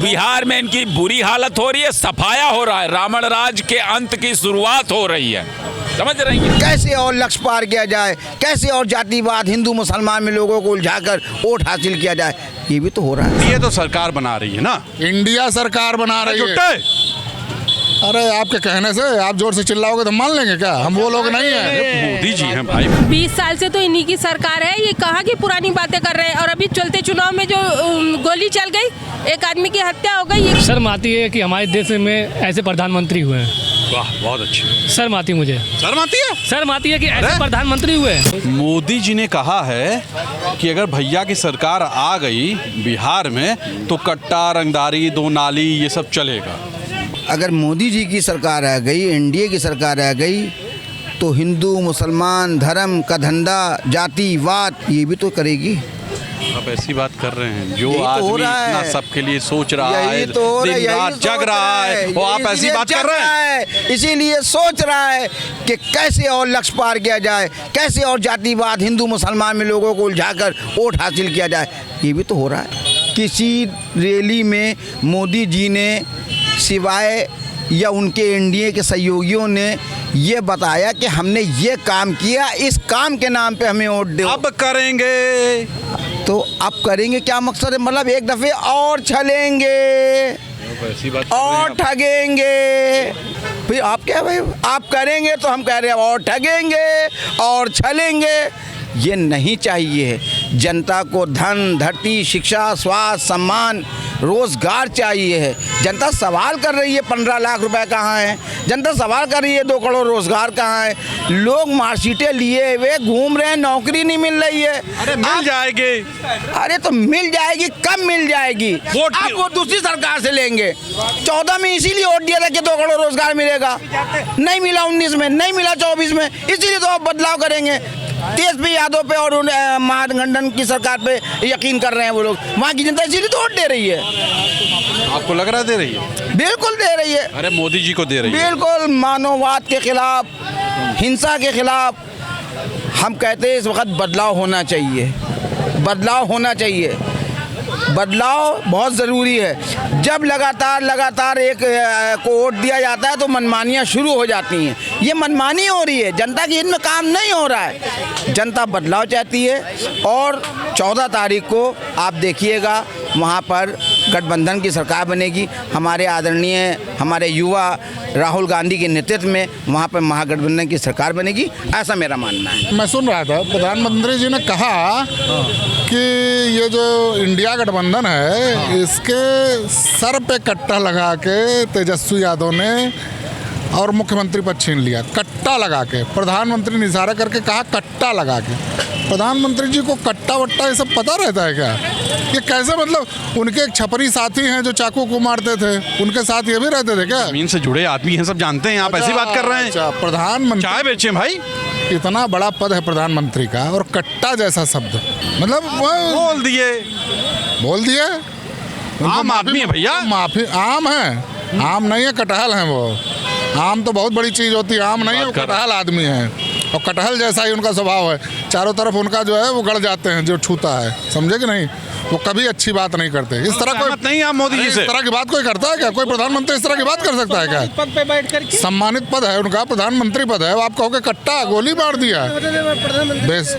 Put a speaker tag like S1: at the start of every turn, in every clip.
S1: बिहार में इनकी बुरी हालत हो रही है, सफाया हो रहा है, रावण राज के अंत की शुरुआत हो रही है। समझ रहे हैं
S2: कैसे और लक्ष्य पार किया जाए, कैसे और जातिवाद हिंदू मुसलमान में लोगों को उलझाकर वोट हासिल किया जाए, ये भी तो हो रहा है।
S3: ये तो सरकार बना रही है ना,
S4: इंडिया सरकार बना रही है। अरे आपके कहने से आप जोर से चिल्लाओगे तो मान लेंगे क्या? हम वो लोग नहीं हैं।
S3: मोदी जी हैं भाई।
S5: 20 साल से तो इन्हीं की सरकार है। ये कहाँ की पुरानी बातें कर रहे हैं। और अभी चलते चुनाव में जो गोली चल गई, एक आदमी की हत्या हो गई।
S6: शर्म आती है कि हमारे देश में ऐसे प्रधानमंत्री हुए हैं।
S3: वाह, बहुत अच्छी।
S6: शर्म आती मुझे,
S3: शर्म आती है,
S6: शर्म आती है कि ऐसे प्रधानमंत्री हुए।
S3: मोदी जी ने कहा है कि अगर भैया की सरकार आ गई बिहार में तो कट्टा, रंगदारी, दो नाली ये सब चलेगा।
S2: अगर मोदी जी की सरकार आ गई, एनडीए की सरकार आ गई, तो हिंदू मुसलमान धर्म का धंधा, जातिवाद ये भी तो करेगी।
S3: आप ऐसी बात कर रहे हैं जो
S2: तो
S3: आदमी इतना
S2: है।
S3: सबके लिए सोच रहा है,
S2: यही तो हो रहा है,
S3: दिन रात
S2: यही
S3: जग रहा है, वो आप ऐसी बात कर रहे हैं।
S2: इसीलिए सोच रहा है कि कैसे और लक्ष्य पार किया जाए, कैसे और जातिवाद हिंदू मुसलमान में लोगों को उलझाकर वोट हासिल किया जाए, ये भी तो हो रहा है। किसी रैली में मोदी जी ने सिवाय या उनके एनडीए के सहयोगियों ने ये बताया कि हमने ये काम किया, इस काम के नाम पे हमें वोट दो।
S3: अब करेंगे
S2: तो अब करेंगे क्या मकसद है? मतलब एक दफे और छलेंगे
S3: ऐसी बात
S2: और ठगेंगे। फिर आप क्या भाई, आप करेंगे तो हम कह रहे हैं और ठगेंगे और छलेंगे। ये नहीं चाहिए। जनता को धन, धरती, शिक्षा, स्वास्थ्य, सम्मान, रोजगार चाहिए है। जनता सवाल कर रही है 15 लाख रुपए कहाँ है, जनता सवाल कर रही है 2 करोड़ रोजगार कहाँ है। लोग मार्कशीटें लिए हुए घूम रहे हैं, नौकरी नहीं मिल रही है।
S3: अरे मिल जाएगी।
S2: अरे तो मिल जाएगी, कब मिल जाएगी?
S3: वोट
S2: आप वो दूसरी सरकार से लेंगे। 14 में इसीलिए वोट दिया था कि 2 करोड़ रोजगार मिलेगा, नहीं मिला 19 में, नहीं मिला 24 में, इसीलिए तो आप बदलाव करेंगे। तेजस्वी यादव पे और महागठबंधन की सरकार पे यकीन कर रहे हैं वो लोग। वहाँ की जनता इसीलिए तो वोट दे रही है।
S3: आपको लग रहा है दे रही है?
S2: बिल्कुल दे रही है।
S3: अरे मोदी जी को दे रही है।
S2: बिल्कुल मानववाद के खिलाफ, हिंसा के खिलाफ हम कहते हैं इस वक्त बदलाव होना चाहिए, बदलाव होना चाहिए। बदलाव बहुत ज़रूरी है। जब लगातार एक को वोट दिया जाता है तो मनमानियाँ शुरू हो जाती हैं। ये मनमानी हो रही है, जनता के हित में काम नहीं हो रहा है। जनता बदलाव चाहती है और 14 तारीख को आप देखिएगा वहाँ पर गठबंधन की सरकार बनेगी। हमारे आदरणीय, हमारे युवा राहुल गांधी के नेतृत्व में वहाँ पर महागठबंधन की सरकार बनेगी, ऐसा मेरा मानना है।
S4: मैं सुन रहा था प्रधानमंत्री जी ने कहा कि ये जो इंडिया गठबंधन है इसके सर पे कट्टा लगा के तेजस्वी यादव ने और मुख्यमंत्री पद छीन लिया। कट्टा लगा के प्रधानमंत्री ने इशारा करके कहा कट्टा लगा के। प्रधानमंत्री जी को कट्टा वट्टा ये सब पता रहता है क्या? ये कैसे? मतलब उनके एक छपरी साथी हैं जो चाकू को मारते थे, उनके साथ ये भी रहते थे क्या?
S3: जमीन से जुड़े आदमी हैं, सब जानते हैं। आप ऐसी बात कर रहे हैं।
S4: अच्छा, प्रधानमंत्री
S3: चाय बेचे भाई,
S4: इतना बड़ा पद है प्रधानमंत्री का और कट्टा जैसा शब्द, मतलब
S3: बोल दिए। आम आदमी है भैया,
S4: माफी आम है, आम नहीं है, कटहल है वो। आम तो बहुत बड़ी चीज़ होती है, आम नहीं है, वो कटहल आदमी है और कटहल जैसा ही उनका स्वभाव है। चारों तरफ उनका जो है वो गड़ जाते हैं जो छूता है, समझे कि नहीं? वो कभी अच्छी बात नहीं करते। इस तरह कोई
S3: नहीं, आप मोदी जी से
S4: इस तरह की बात कोई करता है क्या? कोई प्रधानमंत्री इस तरह की बात कर सकता है क्या?
S5: पद पे बैठ कर
S4: सम्मानित पद है उनका, प्रधानमंत्री पद है। आप कहोगे कट्टा, गोली मार दिया, बेस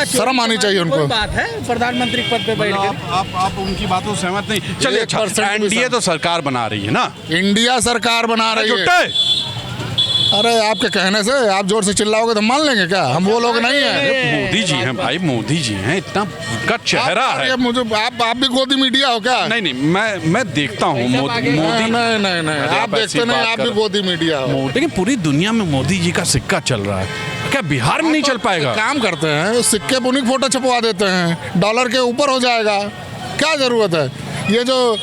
S4: शर्म आनी चाहिए उनको।
S5: बात है प्रधानमंत्री पद पे बैठ कर।
S3: आप उनकी बातों से सहमत नहीं? चलिए,
S4: 1%
S3: एनडीए तो सरकार बना रही है ना,
S4: इंडिया सरकार बना रही है। अरे आपके कहने से आप जोर से चिल्लाओगे तो मान लेंगे क्या? हम वो लोग नहीं हैं।
S3: मोदी जी हैं भाई, मोदी जी हैं, इतना उनका चेहरा है।
S4: मुझे आप भी गोदी मीडिया हो क्या?
S3: नहीं, मैं देखता हूँ मोदी।
S4: नहीं, आप देखते नहीं, आप भी गोदी मीडिया हो।
S3: लेकिन पूरी दुनिया में मोदी जी का सिक्का चल रहा है, क्या बिहार में नहीं चल पाएगा?
S4: काम करते हैं, सिक्के पर उन्हीं फोटो छपवा देते हैं, डॉलर के ऊपर हो जाएगा। क्या जरूरत है? ये जो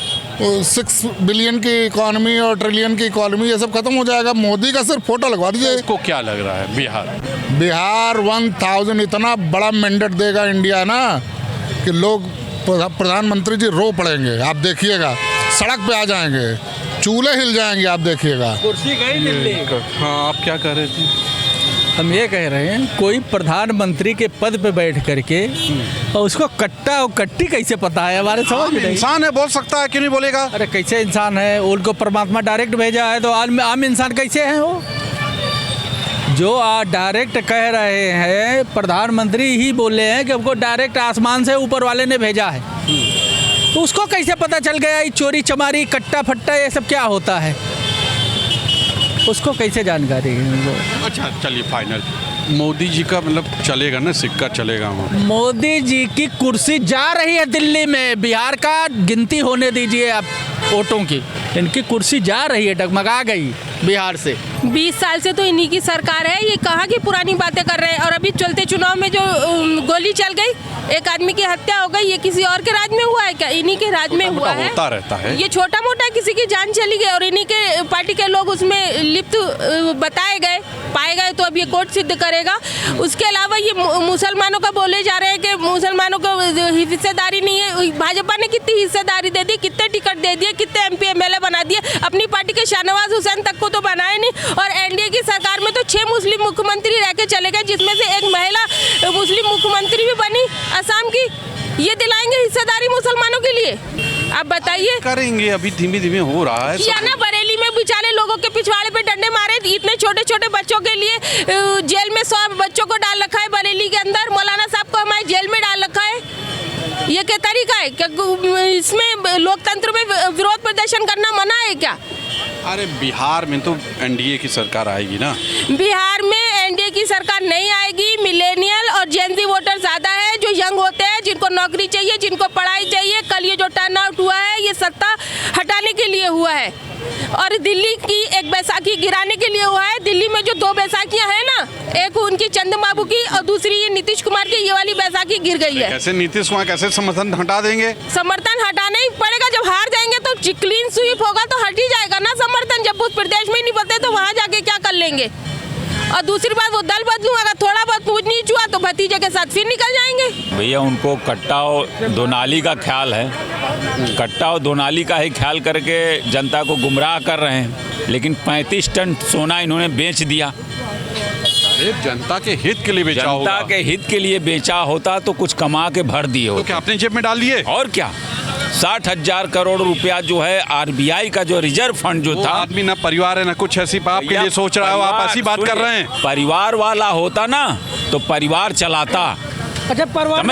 S4: 6 बिलियन की इकॉनमी और ट्रिलियन की इकॉनमी ये सब खत्म हो जाएगा। मोदी का सिर्फ फोटो लगवा दीजिए।
S3: इसको क्या लग रहा है?
S4: बिहार 1000 इतना बड़ा मैंडेट देगा इंडिया ना कि लोग प्रधानमंत्री जी रो पड़ेंगे। आप देखिएगा, सड़क पे आ जाएंगे, चूल्हे हिल जाएंगे, आप देखिएगा।
S5: कुर्सी गई दिल्ली।
S3: हाँ, आप क्या कह रहे थे?
S7: हम ये कह रहे हैं कोई प्रधानमंत्री के पद पे बैठ करके और उसको कट्टा और कट्टी कैसे पता है, हमारे समझ में नहीं।
S3: इंसान है, बोल सकता है, क्यों नहीं बोलेगा?
S7: अरे कैसे इंसान है, उनको परमात्मा डायरेक्ट भेजा है तो आम इंसान कैसे हैं वो? जो डायरेक्ट कह रहे हैं, प्रधानमंत्री ही बोले हैं कि हमको डायरेक्ट आसमान से ऊपर वाले ने भेजा है, तो उसको कैसे पता चल गया ये चोरी चमारी कट्टा फट्टा ये सब क्या होता है, उसको कैसे जानकारी है वो?
S3: अच्छा चलिए फाइनल, मोदी जी का मतलब चलेगा ना, सिक्का चलेगा वहाँ?
S7: मोदी जी की कुर्सी जा रही है दिल्ली में, बिहार का गिनती होने दीजिए आप वोटों की, इनकी कुर्सी जा रही है, डगमगा गई बिहार से।
S5: 20 साल से तो इन्हीं की सरकार है, ये कहाँ की पुरानी बातें कर रहे हैं। और अभी चलते चुनाव में जो गोली चल गई, एक आदमी की हत्या हो गई, ये किसी और के राज में हुआ है क्या? इन्हीं के राज में हुआ है।
S3: होता रहता है
S5: ये छोटा मोटा किसी की जान चली गई और इन्हीं के पार्टी के लोग उसमें लिप्त बताए गए, पाए गए, तो अब ये कोर्ट सिद्ध करेगा। उसके अलावा ये मुसलमानों का बोले जा रहे हैं कि मुसलमानों को हिस्सेदारी नहीं है। भाजपा ने कितनी हिस्सेदारी दे दी, कितने टिकट दे दिए, कितने MP MLA बना दिए, अपनी पार्टी के शाहनवाज हुसैन तक को तो बनाए नहीं। और NDA की सरकार में तो 6 मुस्लिम मुख्यमंत्री रह के चले गए, जिसमें से एक महिला मुस्लिम मुख्यमंत्री भी बनी असम की। ये दिलाएंगे हिस्सेदारी मुसलमानों के लिए? आप बताइए।
S3: करेंगे, अभी धीमे धीमे हो रहा है।
S5: या ना बरेली में बेचारे लोगों के पिछवाड़े पे डंडे मारे, इतने छोटे छोटे बच्चों के लिए जेल में 100 बच्चों को डाल रखा है बरेली के अंदर, मौलाना साहब को हमारे जेल में डाल रखा है। ये क्या तरीका है? क्या इसमें लोकतंत्र में विरोध प्रदर्शन करना मना है क्या?
S3: अरे बिहार में तो NDA की सरकार आएगी ना।
S5: बिहार में NDA की सरकार नहीं आएगी। मिलेनियल और जेन ज़ी वोटर ज़्यादा है, जो यंग होते हैं, जिनको नौकरी चाहिए, जिनको पढ़ाई चाहिए। कल ये जो टर्न आउट हुआ है, ये सत्ता हटाने के लिए हुआ है और दिल्ली की एक बैसाखी गिराने के लिए हुआ है। दिल्ली में जो 2 बैसाखियां हैं ना, एक उनकी चंद्रबाबू की और दूसरी ये नीतीश कुमार की, ये वाली बैसाखी गिर गई है।
S3: कैसे नीतीश कुमार कैसे समर्थन हटा देंगे?
S5: समर्थन हटाना ही पड़ेगा। जब हार जाएंगे तो क्लीन स्वीप होगा तो हट ही जाएगा ना समर्थन। जब उस प्रदेश में ही नहीं बदले तो वहाँ जाके क्या कर लेंगे? और दूसरी बात, वो दल बदलू, अगर थोड़ा बहुत ऊंच नीच हुआ तो भतीजे के साथ फिर निकल जाएंगे।
S1: भैया उनको कट्टा और दोनाली का ख्याल है, कट्टा और दोनाली का ही ख्याल करके जनता को गुमराह कर रहे हैं। लेकिन 35 टन सोना इन्होंने बेच दिया।
S3: अरे जनता के हित के लिए बेचा होगा।
S1: जनता के हित के लिए बेचा होता तो कुछ कमा के भर दिए होते।
S3: तो क्या अपने जेब में डाल लिए?
S1: और क्या, 60,000 करोड़ रुपया जो है RBI का जो रिजर्व फंड जो था।
S3: आदमी ना परिवार है ना कुछ, ऐसी आपके लिए सोच रहा है, आप ऐसी बात कर रहे हैं।
S1: परिवार वाला होता ना तो परिवार चलाता।
S8: अच्छा परिवार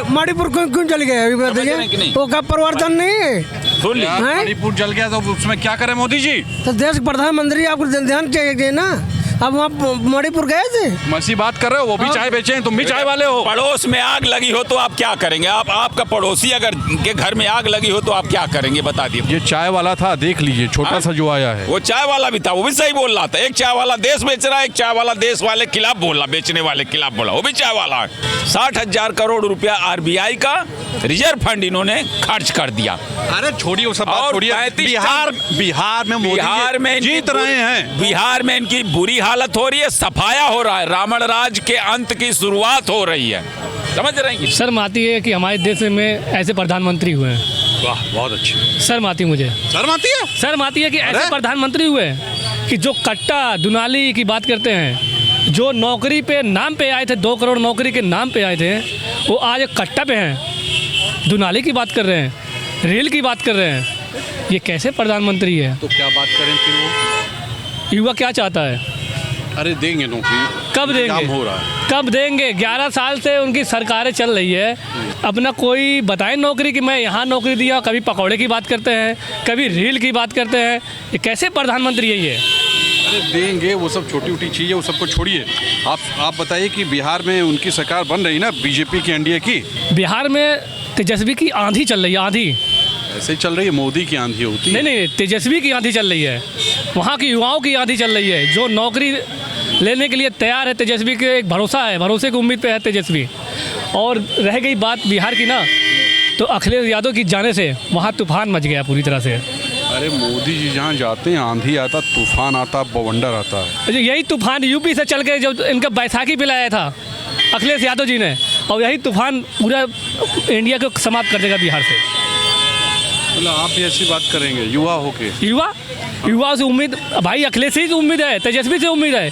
S8: मणिपुर क्यों जल गया अभी बताइए? वो का परिवर्तन नहीं है?
S1: सुन लीजिए,
S3: मणिपुर जल गया तो उसमें क्या करें मोदी जी?
S8: तो देश प्रधानमंत्री आपको ध्यान चाहिए ना। अब वहाँ मणिपुर गए थे,
S3: मसी बात कर रहे हो, वो भी चाय बेचे हैं, तुम भी चाय वाले हो।
S1: पड़ोस में आग लगी हो तो आप क्या करेंगे? आपका पड़ोसी अगर के घर में आग लगी हो तो आप क्या करेंगे, बता दिए।
S3: ये चाय वाला था, देख लीजिए, छोटा सा जो आया है,
S1: वो चाय वाला भी था, वो भी सही बोल रहा था। एक चाय वाला देश बेच रहा है, एक चाय वाला देश वाले खिलाफ बोल रहा, बेचने वाले खिलाफ बोला, वो भी चाय वाला है। 60,000 करोड़ रुपया RBI का रिजर्व फंड इन्होंने खर्च कर दिया।
S3: अरे छोड़िए वो सब बात, छोड़िए। बिहार में मोदी जीत रहे हैं।
S1: बिहार में इनकी बुरी हालत हो रही है, सफाया हो रहा है, रावण राज के अंत की शुरुआत हो रही है। समझ रहे हैं?
S6: शर्म आती है कि हमारे देश में ऐसे प्रधानमंत्री हुए हैं।
S3: वाह बहुत अच्छी।
S6: शर्म आती मुझे,
S3: शर्म आती है,
S6: शर्म आती है कि ऐसे प्रधानमंत्री हुए कि जो कट्टा दुनाली की बात करते हैं, जो नौकरी पे नाम पे आए थे, 2 करोड़ नौकरी के नाम पे आए थे, वो आज एक कट्टा पे हैं, दुनाली की बात कर रहे हैं, रेल की बात कर रहे हैं। ये कैसे प्रधानमंत्री है?
S3: तो क्या बात करें फिर? वो
S6: युवा क्या चाहता है?
S3: अरे देंगे नौकरी,
S6: कब देंगे?
S3: हो रहा है,
S6: कब देंगे? 11 साल से उनकी सरकारें चल रही है, अपना कोई बताए नौकरी कि मैं यहाँ नौकरी दिया। कभी पकौड़े की बात करते हैं, कभी रेल की बात करते हैं। ये कैसे प्रधानमंत्री है ये?
S3: अरे देंगे, वो सब छोटी छोटी चीज़ें, वो सबको छोड़िए। आप बताइए कि बिहार में उनकी सरकार बन रही ना, बीजेपी की, NDA की।
S6: बिहार में तेजस्वी की आंधी चल रही है, आंधी
S3: ऐसे ही चल रही है, मोदी की आंधी होती है।
S6: नहीं, तेजस्वी की आंधी चल रही है, वहाँ की युवाओं की आंधी चल रही है, जो नौकरी लेने के लिए तैयार है। तेजस्वी के एक भरोसा है, भरोसे की उम्मीद पे है तेजस्वी। और रह गई बात बिहार की ना, तो अखिलेश यादव की जाने से वहाँ तूफान मच गया पूरी तरह से।
S3: अरे मोदी जी जहाँ जाते हैं आंधी आता, तूफान आता, बवंडर आता है।
S6: यही तूफान यूपी से चल के जब इनका बैसाखी पिलाया था अखिलेश यादव जी ने, और यही तूफान पूरा इंडिया को समाप्त कर देगा बिहार से।
S3: मतलब आप भी ऐसी बात करेंगे युवा होके?
S6: युवा से उम्मीद भाई अखिलेश से ही उम्मीद है, तेजस्वी से उम्मीद है,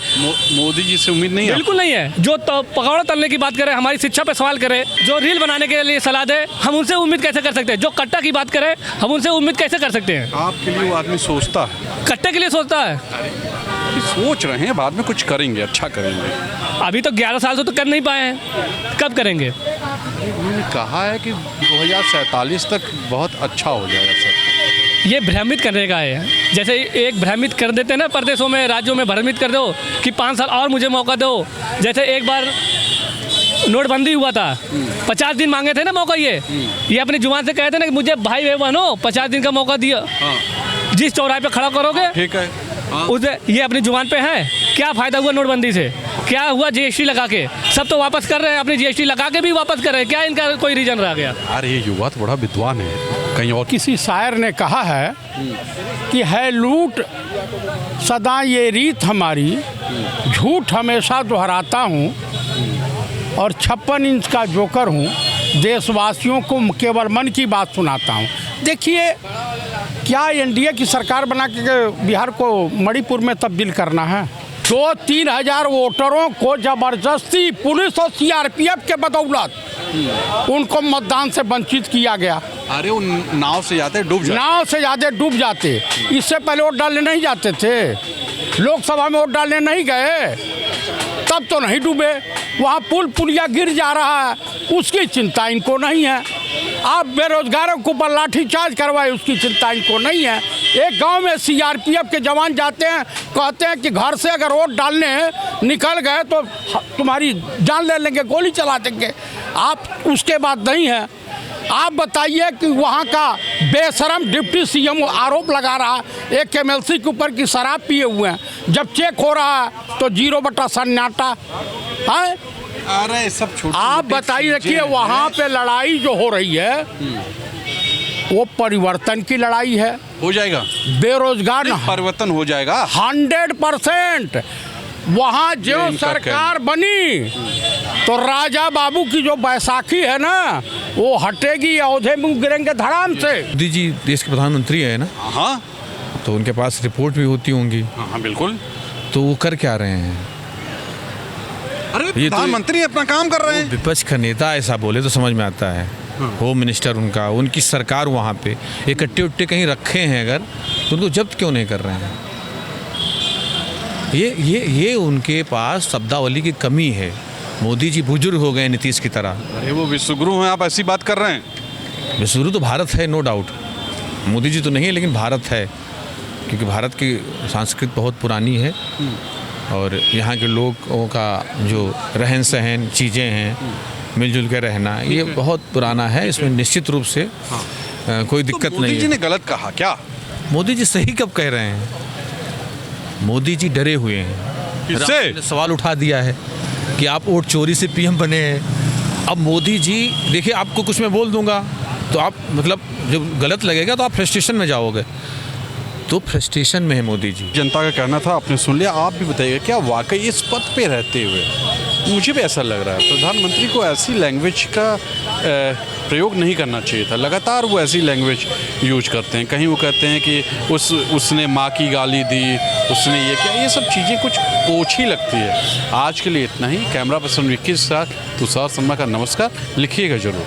S3: मोदी जी से उम्मीद नहीं है?
S6: बिल्कुल नहीं है। जो तो पकौड़ा तलने की बात करे, हमारी शिक्षा पे सवाल करे, जो रील बनाने के लिए सलाह दे, हम उनसे उम्मीद कैसे कर सकते हैं? जो कट्टा की बात करे, हम उनसे उम्मीद कैसे कर सकते हैं?
S3: आपके लिए वो आदमी सोचता है,
S6: कट्टे के लिए सोचता है।
S3: अभी सोच रहे हैं, बाद में कुछ करेंगे, अच्छा करेंगे।
S6: अभी तो 11 साल से तो कर नहीं पाए हैं, कब करेंगे?
S3: उन्होंने कहा है कि 2047 तक बहुत अच्छा हो जाएगा सब।
S6: ये भ्रमित करने का है। जैसे एक भ्रमित कर देते हैं ना, प्रदेशों में, राज्यों में भ्रमित कर दो कि 5 साल और मुझे मौका दो। जैसे एक बार नोटबंदी हुआ था, 50 दिन मांगे थे ना मौका। ये अपनी जुबान से कहे थे ना कि मुझे भाई बहनों 50 दिन का मौका दिया। जिस चौराहे पे खड़ा करोगे,
S3: ठीक है,
S6: उसे ये अपनी जुबान पे है। क्या फ़ायदा हुआ नोटबंदी से? क्या हुआ जीएसटी लगा के? सब तो वापस कर रहे हैं, अपनी जीएसटी लगा के भी वापस कर रहे हैं। क्या इनका कोई रीजन रह गया?
S3: अरे ये युवा तो बड़ा विद्वान है, कहीं और
S9: किसी शायर ने कहा है कि है लूट सदा ये रीत हमारी, झूठ हमेशा दोहराता हूँ और 56 इंच का जोकर हूँ, देशवासियों को केवल मन की बात सुनाता हूँ। देखिए, क्या एनडीए की सरकार बना के बिहार को मणिपुर में तब्दील करना है? 2-3 हज़ार वोटरों को जबरदस्ती पुलिस और सीआरपीएफ के बदौलत उनको मतदान से वंचित किया गया।
S3: अरे वो नाव से जाते
S9: डूब जाते। इससे पहले वोट डालने नहीं जाते थे, लोकसभा में वोट डालने नहीं गए, तब तो नहीं डूबे। वहाँ पुलिया गिर जा रहा है, उसकी चिंता इनको नहीं है। आप बेरोजगारों को ऊपर लाठीचार्ज करवाए, उसकी चिंता इनको नहीं है। एक गांव में सीआरपीएफ के जवान जाते हैं, कहते हैं कि घर से अगर वोट डालने निकल गए तो तुम्हारी जान ले लेंगे, गोली चला देंगे। आप उसके बाद नहीं है। आप बताइए कि वहाँ का बेशरम डिप्टी सीएम आरोप लगा रहा है एक एमएलसी के ऊपर की शराब पिए हुए हैं। जब चेक हो रहा है तो 0 सन्नाटा है।
S3: अरे सब छोटे
S9: आप बताइए कि वहाँ पे लड़ाई जो हो रही है वो परिवर्तन की लड़ाई है।
S3: हो जाएगा,
S9: बेरोजगार
S3: परिवर्तन हो जाएगा
S9: 100%। वहाँ जो सरकार बनी तो राजा बाबू की जो बैसाखी है ना, वो हटेगी, औधे मुंह गिरेंगे धड़ाम से।
S10: मोदी जी देश के प्रधानमंत्री है ना,
S3: हाँ,
S10: तो उनके पास रिपोर्ट भी होती होंगी।
S3: हाँ बिल्कुल।
S10: तो वो कर क्या रहे हैं?
S3: अरे प्रधानमंत्री अपना काम कर रहे हैं।
S10: विपक्ष का नेता ऐसा बोले तो समझ में आता है। होम मिनिस्टर उनका, उनकी सरकार वहाँ पे इकट्ठे उट्टे कहीं रखे हैं अगर, तो उनको जब्त क्यों नहीं कर रहे हैं? ये उनके पास शब्दावली की कमी है। मोदी जी बुजुर्ग हो गए नीतीश की तरह।
S3: अरे वो विश्वगुरु हैं, आप ऐसी बात कर रहे हैं।
S10: विश्वगुरु तो भारत है, नो डाउट। मोदी जी तो नहीं है, लेकिन भारत है, क्योंकि भारत की संस्कृति बहुत पुरानी है और यहाँ के लोगों का जो रहन सहन चीज़ें हैं, मिलजुल के रहना, ये बहुत पुराना है। इसमें निश्चित रूप से कोई दिक्कत नहीं है।
S3: मोदी जी ने गलत कहा क्या?
S10: मोदी जी सही कब कह रहे हैं? मोदी जी डरे हुए हैं।
S3: किससे?
S10: सवाल उठा दिया है कि आप वोट चोरी से पीएम बने हैं। अब मोदी जी देखिए, आपको कुछ मैं बोल दूंगा तो आप मतलब जब गलत लगेगा तो आप फ्रस्ट्रेशन में जाओगे, तो फ्रस्ट्रेशन में है मोदी जी।
S3: जनता का कहना था, आपने सुन लिया। आप भी बताइए, क्या वाकई इस पद पे रहते हुए मुझे भी ऐसा लग रहा है प्रधानमंत्री को ऐसी लैंग्वेज का प्रयोग नहीं करना चाहिए था। लगातार वो ऐसी लैंग्वेज यूज करते हैं। कहीं वो कहते हैं कि उसने माँ की गाली दी, उसने ये क्या, ये सब चीज़ें कुछ ओछी लगती है। आज के लिए इतना ही। कैमरा पर्सन विक्की के साथ तुषार शर्मा का नमस्कार। लिखिएगा जरूर।